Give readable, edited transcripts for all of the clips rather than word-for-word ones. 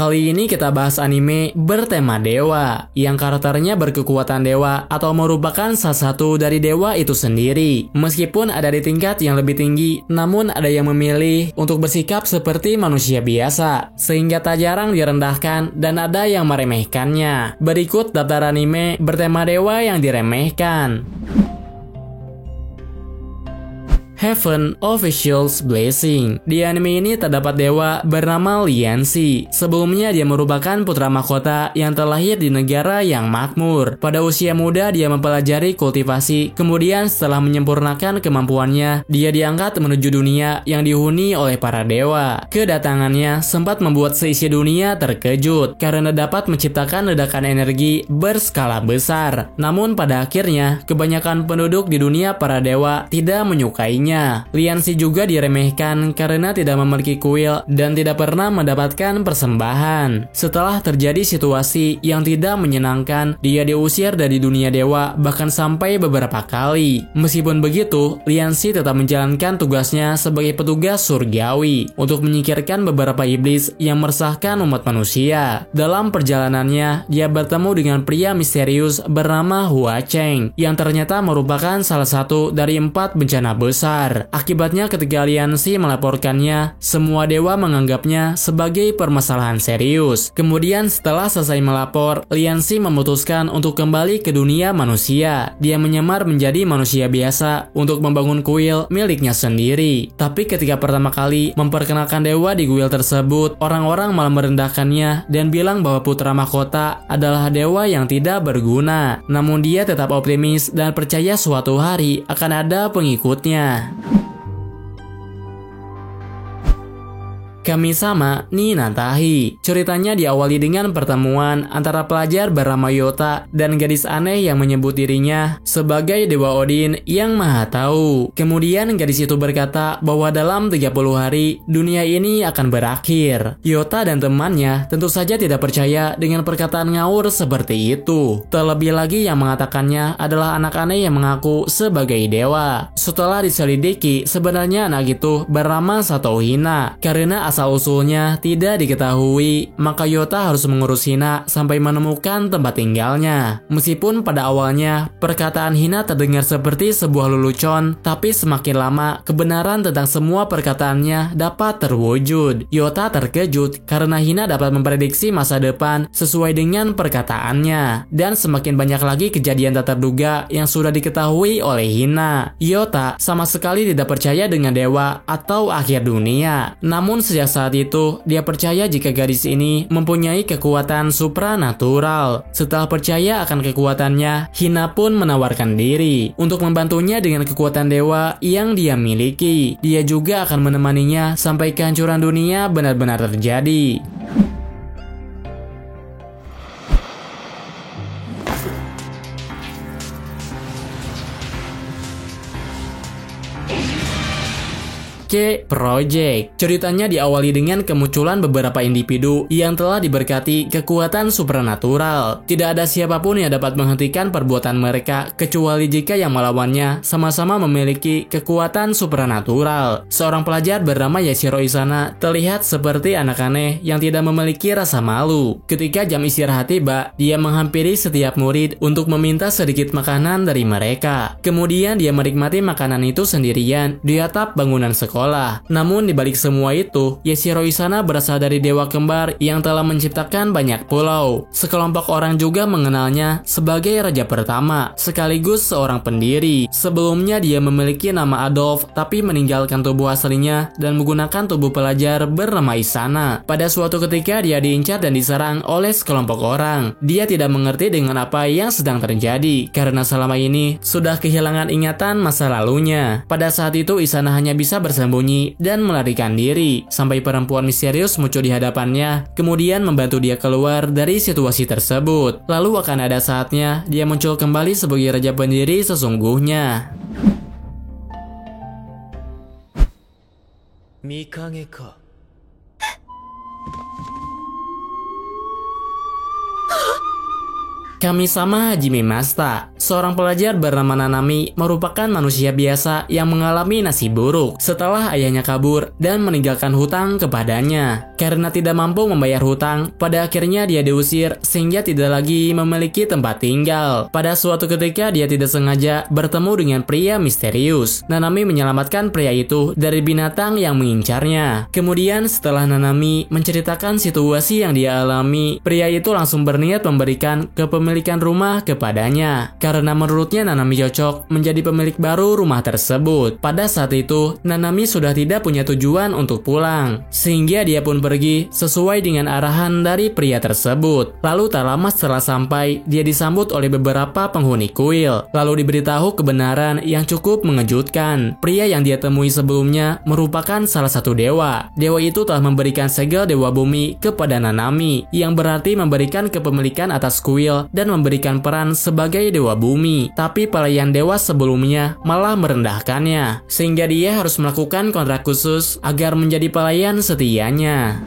Kali ini kita bahas anime bertema dewa, yang karakternya berkekuatan dewa atau merupakan salah satu dari dewa itu sendiri. Meskipun ada di tingkat yang lebih tinggi, namun ada yang memilih untuk bersikap seperti manusia biasa, sehingga tak jarang direndahkan dan ada yang meremehkannya. Berikut daftar anime bertema dewa yang diremehkan. Heaven Official's Blessing. Di anime ini terdapat dewa bernama Lianxi. Sebelumnya dia merupakan putra mahkota yang terlahir di negara yang makmur. Pada usia muda dia mempelajari kultivasi, kemudian setelah menyempurnakan kemampuannya, dia diangkat menuju dunia yang dihuni oleh para dewa. Kedatangannya sempat membuat seisi dunia terkejut karena dapat menciptakan ledakan energi berskala besar. Namun pada akhirnya, kebanyakan penduduk di dunia para dewa tidak menyukainya. Lianxi juga diremehkan karena tidak memiliki kuil dan tidak pernah mendapatkan persembahan. Setelah terjadi situasi yang tidak menyenangkan, dia diusir dari dunia dewa bahkan sampai beberapa kali. Meskipun begitu, Lianxi tetap menjalankan tugasnya sebagai petugas surgawi untuk menyingkirkan beberapa iblis yang meresahkan umat manusia. Dalam perjalanannya, dia bertemu dengan pria misterius bernama Hua Cheng yang ternyata merupakan salah satu dari 4 bencana besar. Akibatnya ketika Lianxi melaporkannya, semua dewa menganggapnya sebagai permasalahan serius. Kemudian setelah selesai melapor, Lianxi memutuskan untuk kembali ke dunia manusia. Dia menyamar menjadi manusia biasa untuk membangun kuil miliknya sendiri. Tapi ketika pertama kali memperkenalkan dewa di kuil tersebut, orang-orang malah merendahkannya dan bilang bahwa putra mahkota adalah dewa yang tidak berguna. Namun dia tetap optimis dan percaya suatu hari akan ada pengikutnya. Kamisama ni Natahi. Ceritanya diawali dengan pertemuan antara pelajar bernama Yota dan gadis aneh yang menyebut dirinya sebagai Dewa Odin yang Maha Tahu. Kemudian gadis itu berkata bahwa dalam 30 hari dunia ini akan berakhir. Yota dan temannya tentu saja tidak percaya dengan perkataan ngawur seperti itu. Terlebih lagi yang mengatakannya adalah anak aneh yang mengaku sebagai dewa. Setelah diselidiki, sebenarnya anak itu bernama Sato Hina. Karena asal-usulnya tidak diketahui, maka Yota harus mengurus Hina sampai menemukan tempat tinggalnya. Meskipun pada awalnya perkataan Hina terdengar seperti sebuah lelucon, tapi semakin lama kebenaran tentang semua perkataannya dapat terwujud. Yota terkejut karena Hina dapat memprediksi masa depan sesuai dengan perkataannya, dan semakin banyak lagi kejadian tak terduga yang sudah diketahui oleh Hina. Yota sama sekali tidak percaya dengan dewa atau akhir dunia. Namun sejak saat itu, dia percaya jika gadis ini mempunyai kekuatan supranatural. Setelah percaya akan kekuatannya, Hina pun menawarkan diri untuk membantunya dengan kekuatan dewa yang dia miliki. Dia juga akan menemaninya sampai kehancuran dunia benar-benar terjadi. Project. Ceritanya diawali dengan kemunculan beberapa individu yang telah diberkati kekuatan supranatural. Tidak ada siapapun yang dapat menghentikan perbuatan mereka kecuali jika yang melawannya sama-sama memiliki kekuatan supranatural. Seorang pelajar bernama Yashiro Isana terlihat seperti anak aneh yang tidak memiliki rasa malu. Ketika jam istirahat tiba, dia menghampiri setiap murid untuk meminta sedikit makanan dari mereka. Kemudian dia menikmati makanan itu sendirian di atap bangunan sekolah. Namun dibalik semua itu, Yashiro Isana berasal dari dewa kembar yang telah menciptakan banyak pulau. Sekelompok orang juga mengenalnya sebagai raja pertama, sekaligus seorang pendiri. Sebelumnya dia memiliki nama Adolf, tapi meninggalkan tubuh aslinya dan menggunakan tubuh pelajar bernama Isana. Pada suatu ketika dia diincar dan diserang oleh sekelompok orang. Dia tidak mengerti dengan apa yang sedang terjadi, karena selama ini sudah kehilangan ingatan masa lalunya. Pada saat itu Isana hanya bisa bersembunyi dan melarikan diri sampai perempuan misterius muncul di hadapannya, kemudian membantu dia keluar dari situasi tersebut. Lalu akan ada saatnya dia muncul kembali sebagai raja pendiri sesungguhnya. Mikage ka. Kamisama Hajime Masta, seorang pelajar bernama Nanami, merupakan manusia biasa yang mengalami nasib buruk setelah ayahnya kabur dan meninggalkan hutang kepadanya. Karena tidak mampu membayar hutang, pada akhirnya dia diusir sehingga tidak lagi memiliki tempat tinggal. Pada suatu ketika dia tidak sengaja bertemu dengan pria misterius. Nanami menyelamatkan pria itu dari binatang yang mengincarnya. Kemudian setelah Nanami menceritakan situasi yang dia alami, pria itu langsung berniat memberikan kepemilikan rumah kepadanya. Karena menurutnya Nanami cocok menjadi pemilik baru rumah tersebut. Pada saat itu, Nanami sudah tidak punya tujuan untuk pulang, sehingga dia pun pergi sesuai dengan arahan dari pria tersebut. Lalu tak lama setelah sampai, dia disambut oleh beberapa penghuni kuil. Lalu diberitahu kebenaran yang cukup mengejutkan. Pria yang dia temui sebelumnya merupakan salah satu dewa. Dewa itu telah memberikan segel Dewa Bumi kepada Nanami, yang berarti memberikan kepemilikan atas kuil dan memberikan peran sebagai Dewa Bumi. Tapi pelayan dewa sebelumnya malah merendahkannya, sehingga dia harus melakukan kontrak khusus agar menjadi pelayan setianya.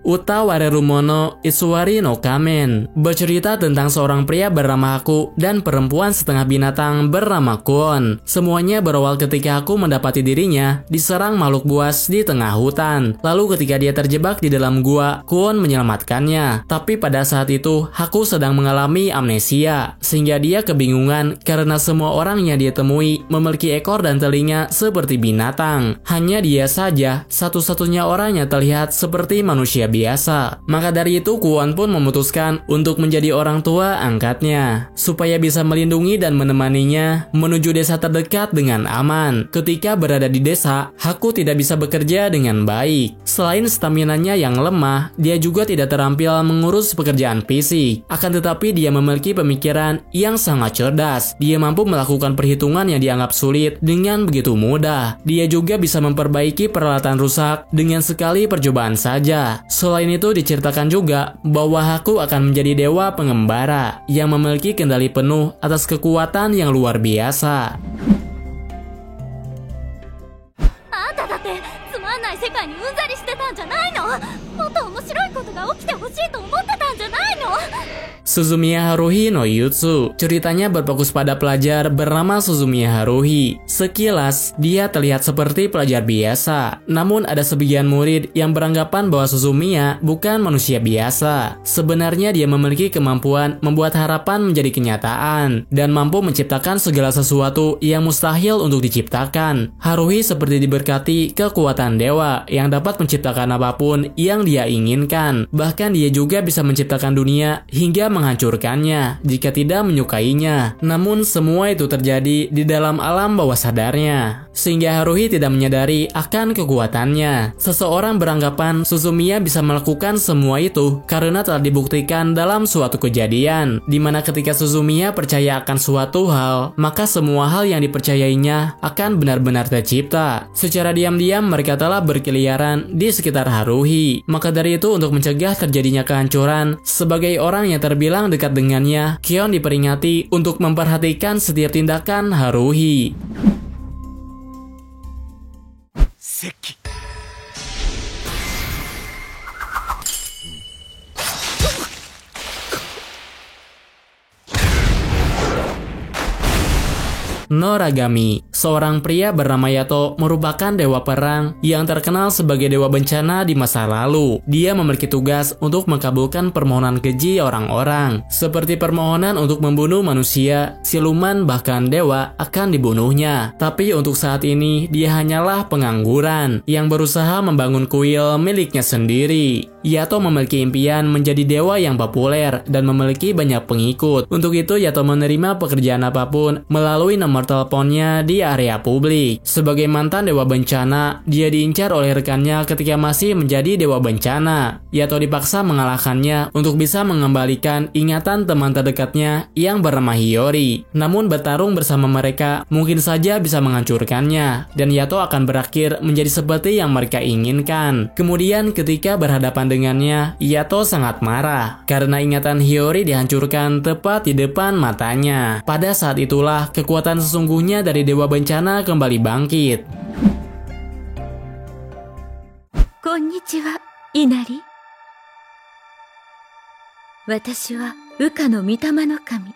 Uta Warerumono Isuwari no Kamen bercerita tentang seorang pria bernama Haku dan perempuan setengah binatang bernama Kwon. Semuanya berawal ketika Haku mendapati dirinya diserang makhluk buas di tengah hutan. Lalu ketika dia terjebak di dalam gua, Kwon menyelamatkannya. Tapi pada saat itu Haku sedang mengalami amnesia, sehingga dia kebingungan karena semua orang yang dia temui memiliki ekor dan telinga seperti binatang. Hanya dia saja satu-satunya orang yang terlihat seperti manusia biasa. Maka dari itu Kwon pun memutuskan untuk menjadi orang tua angkatnya supaya bisa melindungi dan menemaninya menuju desa terdekat dengan aman. Ketika berada di desa, Haku tidak bisa bekerja dengan baik. Selain staminanya yang lemah, dia juga tidak terampil mengurus pekerjaan fisik. Akan tetapi dia memiliki pemikiran yang sangat cerdas. Dia mampu melakukan perhitungan yang dianggap sulit dengan begitu mudah. Dia juga bisa memperbaiki peralatan rusak dengan sekali percobaan saja. Selain itu diceritakan juga bahwa Haku akan menjadi dewa pengembara yang memiliki kendali penuh atas kekuatan yang luar biasa. Suzumiya Haruhi no Jutsu. Ceritanya berfokus pada pelajar bernama Suzumiya Haruhi. Sekilas, dia terlihat seperti pelajar biasa. Namun ada sebagian murid yang beranggapan bahwa Suzumiya bukan manusia biasa. Sebenarnya dia memiliki kemampuan membuat harapan menjadi kenyataan dan mampu menciptakan segala sesuatu yang mustahil untuk diciptakan. Haruhi seperti diberkati kekuatan dewa yang dapat menciptakan apapun yang dia inginkan. Bahkan dia juga bisa menciptakan dunia hingga menghancurkannya jika tidak menyukainya. Namun semua itu terjadi di dalam alam bawah sadarnya, sehingga Haruhi tidak menyadari akan kekuatannya. Seseorang beranggapan Suzumiya bisa melakukan semua itu karena telah dibuktikan dalam suatu kejadian, di mana ketika Suzumiya percaya akan suatu hal, maka semua hal yang dipercayainya akan benar-benar tercipta. Secara diam-diam mereka telah berkeliaran di sekitar Haruhi. Maka dari itu, untuk mencegah terjadinya kehancuran, sebagai orang yang terbilang dekat dengannya, Kion diperingati untuk memperhatikan setiap tindakan Haruhi. Seki. Noragami, seorang pria bernama Yato, merupakan dewa perang yang terkenal sebagai dewa bencana di masa lalu. Dia memiliki tugas untuk mengabulkan permohonan keji orang-orang, seperti permohonan untuk membunuh manusia, siluman, bahkan dewa akan dibunuhnya. Tapi untuk saat ini, dia hanyalah pengangguran yang berusaha membangun kuil miliknya sendiri. Yato memiliki impian menjadi dewa yang populer dan memiliki banyak pengikut. Untuk itu, Yato menerima pekerjaan apapun melalui nomor teleponnya di area publik. Sebagai mantan dewa bencana, dia diincar oleh rekannya ketika masih menjadi dewa bencana. Yato dipaksa mengalahkannya untuk bisa mengembalikan ingatan teman terdekatnya yang bernama Hiyori. Namun bertarung bersama mereka mungkin saja bisa menghancurkannya, dan Yato akan berakhir menjadi seperti yang mereka inginkan. Kemudian ketika berhadapan dengannya, Yato sangat marah karena ingatan Hiyori dihancurkan tepat di depan matanya. Pada saat itulah kekuatan sesungguhnya dari dewa bencana kembali bangkit. 稲荷。私は羽化の御霊の神。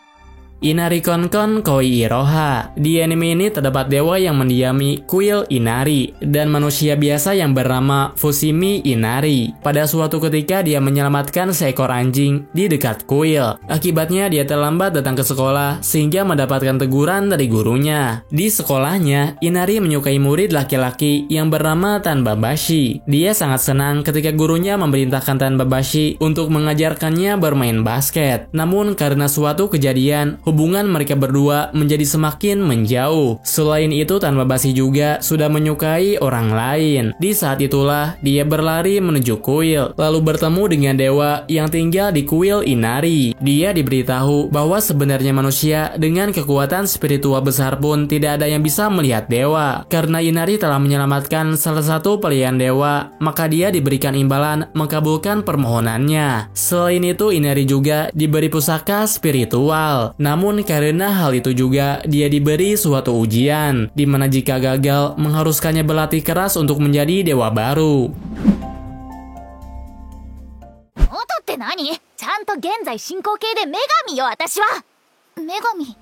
Inari Konkon Koi Iroha. Di anime ini terdapat dewa yang mendiami kuil Inari dan manusia biasa yang bernama Fushimi Inari. Pada suatu ketika dia menyelamatkan seekor anjing di dekat kuil. Akibatnya dia terlambat datang ke sekolah sehingga mendapatkan teguran dari gurunya. Di sekolahnya, Inari menyukai murid laki-laki yang bernama Tanbabashi. Dia sangat senang ketika gurunya memerintahkan Tanbabashi untuk mengajarkannya bermain basket. Namun karena suatu kejadian, hubungan mereka berdua menjadi semakin menjauh. Selain itu, Tanbabashi juga sudah menyukai orang lain. Di saat itulah, dia berlari menuju kuil, lalu bertemu dengan dewa yang tinggal di kuil Inari. Dia diberitahu bahwa sebenarnya manusia dengan kekuatan spiritual besar pun tidak ada yang bisa melihat dewa. Karena Inari telah menyelamatkan salah satu pelayan dewa, maka dia diberikan imbalan mengabulkan permohonannya. Selain itu, Inari juga diberi pusaka spiritual. Namun karena hal itu juga dia diberi suatu ujian, di mana jika gagal mengharuskannya berlatih keras untuk menjadi dewa baru. 元って何？ちゃんと現在進行形で女神よ、私は。女神。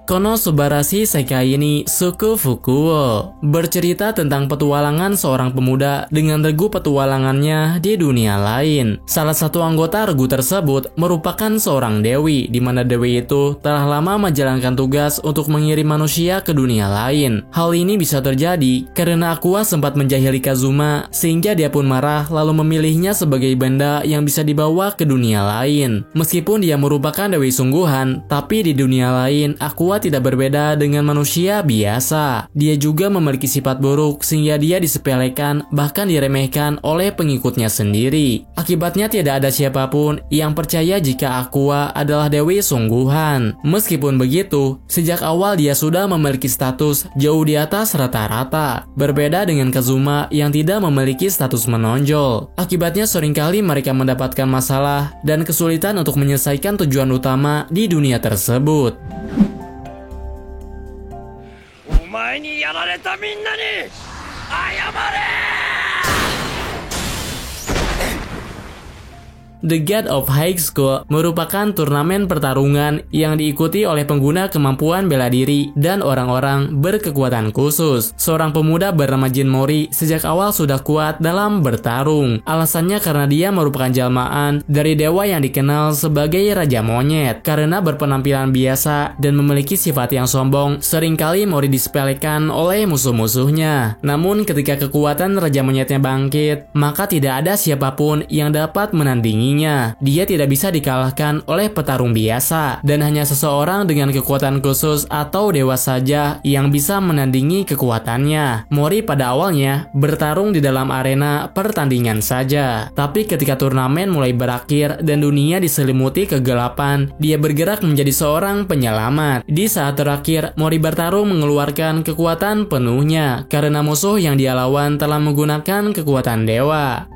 Konosubarashii Sekai ni Suku Fukuo bercerita tentang petualangan seorang pemuda dengan regu petualangannya di dunia lain. Salah satu anggota regu tersebut merupakan seorang dewi, di mana dewi itu telah lama menjalankan tugas untuk mengirim manusia ke dunia lain. Hal ini bisa terjadi karena Aqua sempat menjahili Kazuma sehingga dia pun marah lalu memilihnya sebagai benda yang bisa dibawa ke dunia lain. Meskipun dia merupakan dewi sungguhan, tapi di dunia lain Aqua tidak berbeda dengan manusia biasa. Dia juga memiliki sifat buruk sehingga dia disepelekan bahkan diremehkan oleh pengikutnya sendiri. Akibatnya tidak ada siapapun yang percaya jika Aqua adalah dewi sungguhan. Meskipun begitu, sejak awal dia sudah memiliki status jauh di atas rata-rata. Berbeda dengan Kazuma yang tidak memiliki status menonjol. Akibatnya seringkali mereka mendapatkan masalah dan kesulitan untuk menyelesaikan tujuan utama di dunia tersebut. お前にやられたみんなに謝れ！ The God of High School merupakan turnamen pertarungan yang diikuti oleh pengguna kemampuan bela diri dan orang-orang berkekuatan khusus. Seorang pemuda bernama Jin Mori sejak awal sudah kuat dalam bertarung. Alasannya karena dia merupakan jelmaan dari dewa yang dikenal sebagai Raja Monyet. Karena berpenampilan biasa dan memiliki sifat yang sombong, seringkali Mori disepelekan oleh musuh-musuhnya. Namun ketika kekuatan Raja Monyetnya bangkit, maka tidak ada siapapun yang dapat menandingi. Dia tidak bisa dikalahkan oleh petarung biasa dan hanya seseorang dengan kekuatan khusus atau dewa saja yang bisa menandingi kekuatannya. Mori pada awalnya bertarung di dalam arena pertandingan saja, tapi ketika turnamen mulai berakhir dan dunia diselimuti kegelapan, dia bergerak menjadi seorang penyelamat. Di saat terakhir, Mori bertarung mengeluarkan kekuatan penuhnya karena musuh yang dia lawan telah menggunakan kekuatan dewa.